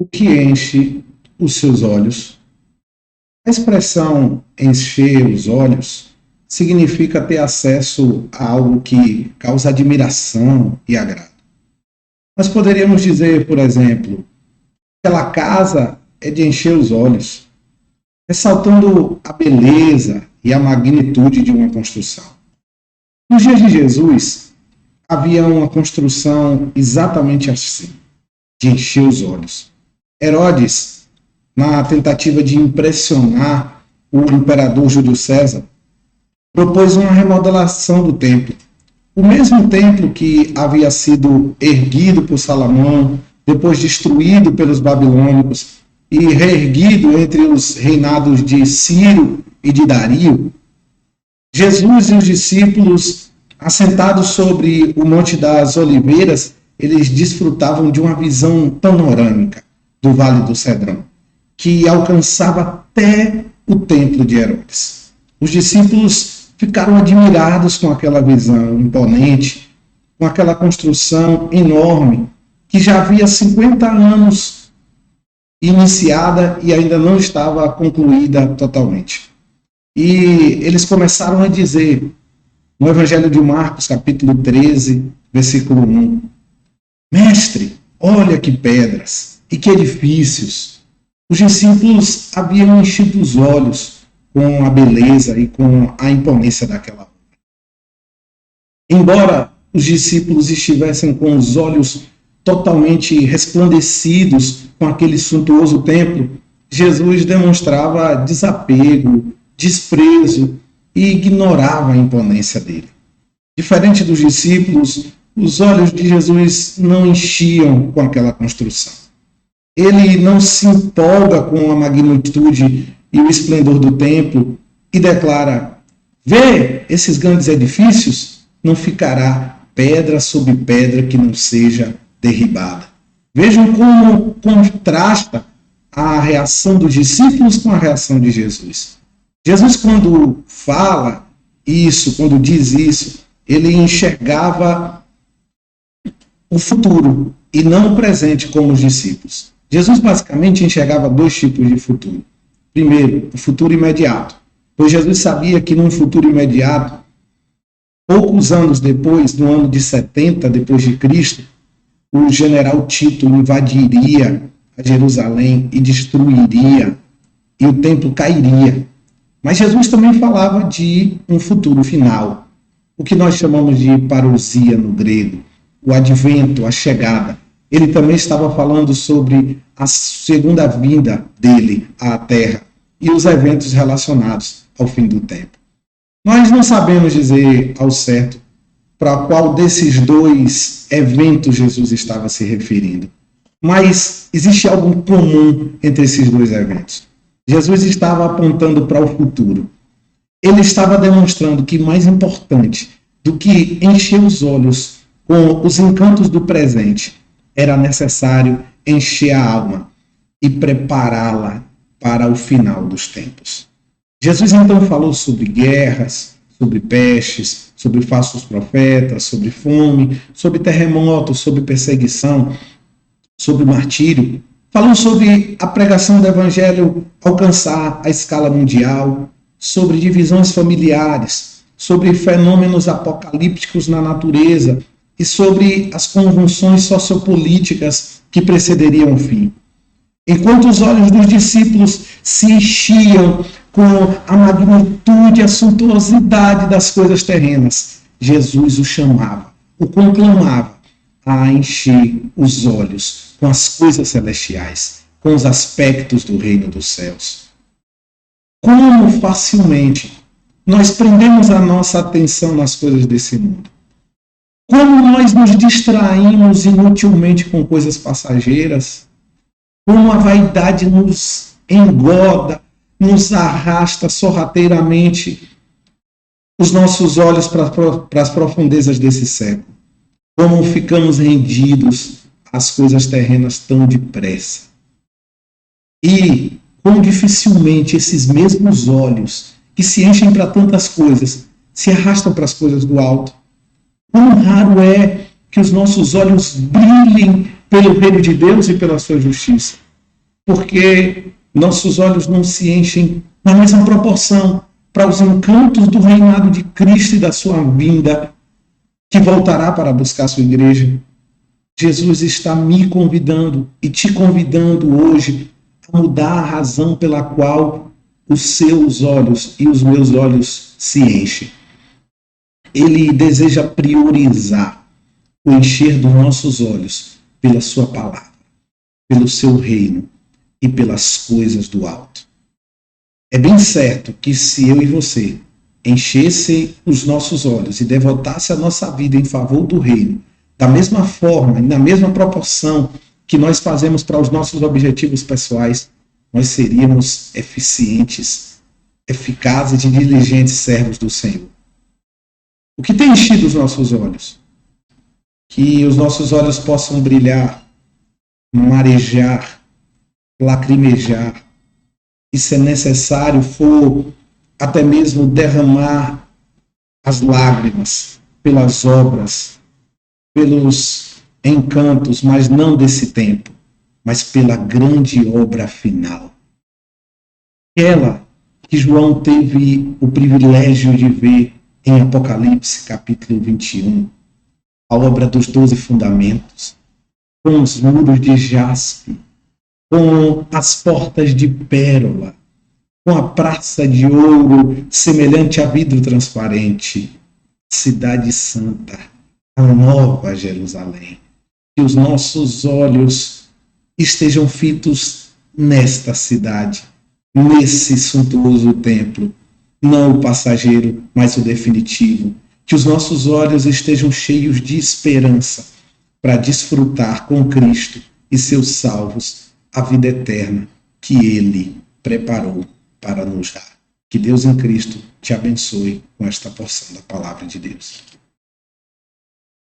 o que enche os seus olhos. A expressão encher os olhos significa ter acesso a algo que causa admiração e agrado. Nós poderíamos dizer, por exemplo, aquela casa é de encher os olhos, ressaltando a beleza e a magnitude de uma construção. Nos dias de Jesus, havia uma construção exatamente assim, de encher os olhos. Herodes, na tentativa de impressionar o imperador Júlio César, propôs uma remodelação do templo. O mesmo templo que havia sido erguido por Salomão, depois destruído pelos babilônicos e reerguido entre os reinados de Ciro e de Dario, Jesus e os discípulos, assentados sobre o Monte das Oliveiras, eles desfrutavam de uma visão panorâmica do Vale do Cedrão, que alcançava até o templo de Herodes. Os discípulos ficaram admirados com aquela visão imponente, com aquela construção enorme, que já havia 50 anos iniciada e ainda não estava concluída totalmente. E eles começaram a dizer, no Evangelho de Marcos, capítulo 13, versículo 1, Mestre, olha que pedras e que edifícios. Os discípulos haviam enchido os olhos com a beleza e com a imponência daquela obra. Embora os discípulos estivessem com os olhos totalmente resplandecidos com aquele suntuoso templo, Jesus demonstrava desapego, desprezo e ignorava a imponência dele. Diferente dos discípulos, os olhos de Jesus não enchiam com aquela construção. Ele não se empolga com a magnitude e o esplendor do templo e declara: vê esses grandes edifícios, não ficará pedra sobre pedra que não seja derribada. Vejam como contrasta a reação dos discípulos com a reação de Jesus. Jesus, quando fala isso, quando diz isso, ele enxergava o futuro e não o presente como os discípulos. Jesus basicamente enxergava dois tipos de futuro. Primeiro, o futuro imediato, pois Jesus sabia que num futuro imediato, poucos anos depois, no ano de 70 depois de Cristo, o general Tito invadiria a Jerusalém e destruiria, e o templo cairia. Mas Jesus também falava de um futuro final, o que nós chamamos de parousia no grego, o advento, a chegada. Ele também estava falando sobre a segunda vinda dele à Terra e os eventos relacionados ao fim do tempo. Nós não sabemos dizer ao certo para qual desses dois eventos Jesus estava se referindo, mas existe algo comum entre esses dois eventos. Jesus estava apontando para o futuro. Ele estava demonstrando que mais importante do que encher os olhos com os encantos do presente, era necessário encher a alma e prepará-la para o final dos tempos. Jesus então falou sobre guerras, sobre pestes, sobre falsos profetas, sobre fome, sobre terremotos, sobre perseguição, sobre martírio. Falou sobre a pregação do evangelho alcançar a escala mundial, sobre divisões familiares, sobre fenômenos apocalípticos na natureza e sobre as convulsões sociopolíticas que precederiam o fim. Enquanto os olhos dos discípulos se enchiam com a magnitude e a suntuosidade das coisas terrenas, Jesus o chamava, o conclamava a encher os olhos com as coisas celestiais, com os aspectos do reino dos céus. Como facilmente nós prendemos a nossa atenção nas coisas desse mundo. Como nós nos distraímos inutilmente com coisas passageiras. Como a vaidade nos engoda, nos arrasta sorrateiramente os nossos olhos para as profundezas desse século. Como ficamos rendidos às coisas terrenas tão depressa. E como dificilmente esses mesmos olhos que se enchem para tantas coisas se arrastam para as coisas do alto. Quão raro é que os nossos olhos brilhem pelo reino de Deus e pela sua justiça. porque nossos olhos não se enchem na mesma proporção para os encantos do reinado de Cristo e da sua vinda, que voltará para buscar sua igreja. Jesus está me convidando e te convidando hoje a mudar a razão pela qual os seus olhos e os meus olhos se enchem. Ele deseja priorizar o encher dos nossos olhos pela sua palavra, pelo seu reino e pelas coisas do alto. É bem certo que se eu e você enchesse os nossos olhos e devotasse a nossa vida em favor do reino, da mesma forma e na mesma proporção que nós fazemos para os nossos objetivos pessoais, nós seríamos eficientes, eficazes e diligentes servos do Senhor. O que tem enchido os nossos olhos? Que os nossos olhos possam brilhar, marejar, lacrimejar, e se necessário for até mesmo derramar as lágrimas pelas obras, pelos encantos, mas não desse tempo, mas pela grande obra final. Aquela que João teve o privilégio de ver em Apocalipse, capítulo 21, a obra dos 12 fundamentos, com os muros de jaspe, com as portas de pérola, com a praça de ouro semelhante a vidro transparente, cidade santa, a nova Jerusalém. Que os nossos olhos estejam fitos nesta cidade, nesse suntuoso templo, não o passageiro, mas o definitivo. Que os nossos olhos estejam cheios de esperança para desfrutar com Cristo e seus salvos a vida eterna que Ele preparou para nos dar. Que Deus em Cristo te abençoe com esta porção da palavra de Deus.